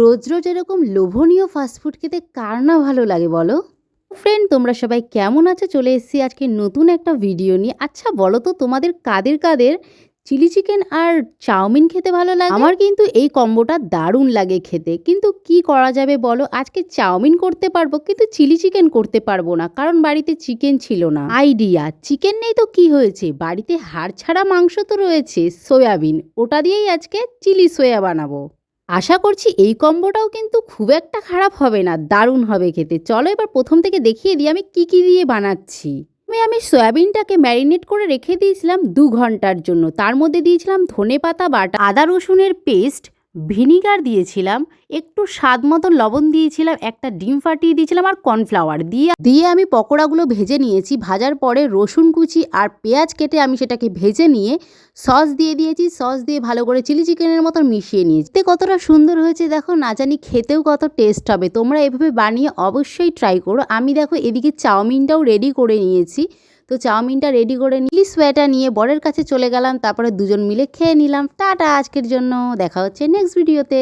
রোজ রোজ এরকম লোভনীয় ফাস্টফুড খেতে কার না ভালো লাগে বলো? ফ্রেন্ড, তোমরা সবাই কেমন আছো? চলে এসেছি আজকে নতুন একটা ভিডিও নিয়ে। আচ্ছা বলো তো, তোমাদের কাদের কাদের চিলি চিকেন আর চাউমিন খেতে ভালো লাগে? আমার কিন্তু এই কম্বোটা দারুণ লাগে খেতে। কিন্তু কি করা যাবে বলো, আজকে চাউমিন করতে পারবো কিন্তু চিলি চিকেন করতে পারবো না, কারণ বাড়িতে চিকেন ছিল না। আইডিয়া, চিকেন নেই তো কি হয়েছে, বাড়িতে হাড় ছাড়া মাংস তো রয়েছে, সয়াবিন, ওটা দিয়েই আজকে চিলি সয়া বানাবো। আশা করছি এই কম্বোটাও কিন্তু খুব একটা খারাপ হবে না, দারুণ হবে খেতে। চলো এবার প্রথম থেকে দেখিয়ে দিই আমি কি দিয়ে বানাচ্ছি। আমি সয়াবিনটাকে ম্যারিনেট করে রেখে দিয়েছিলাম 2 ঘন্টার জন্য। তার মধ্যে দিয়েছিলাম ধনেপাতা বাটা, আদা রসুনের পেস্ট, ভিনিগার দিয়েছিলাম, একটু স্বাদ মতন লবণ দিয়েছিলাম, একটা ডিম ফাটিয়ে দিয়েছিলাম আর কর্নফ্লাওয়ার দিয়ে আমি পকোড়াগুলো ভেজে নিয়েছি। ভাজার পরে রসুন কুচি আর পেঁয়াজ কেটে আমি সেটাকে ভেজে নিয়ে সস দিয়ে দিয়েছি। সস দিয়ে ভালো করে চিলি চিকেনের মতন মিশিয়ে নিয়েছি। এতে কতটা সুন্দর হয়েছে দেখো, না জানি খেতেও কত টেস্ট হবে। তোমরা এভাবে বানিয়ে অবশ্যই ট্রাই করো। আমি দেখো এদিকে চাউমিনটাও রেডি করে নিয়েছি। তো চাউমিনটা রেডি করে চিলি সোয়াটা নিয়ে বরের কাছে চলে গেলাম। তারপরে দুজন মিলে খেয়ে নিলাম। টাটা আজকের জন্য, দেখা হচ্ছে নেক্সট ভিডিওতে।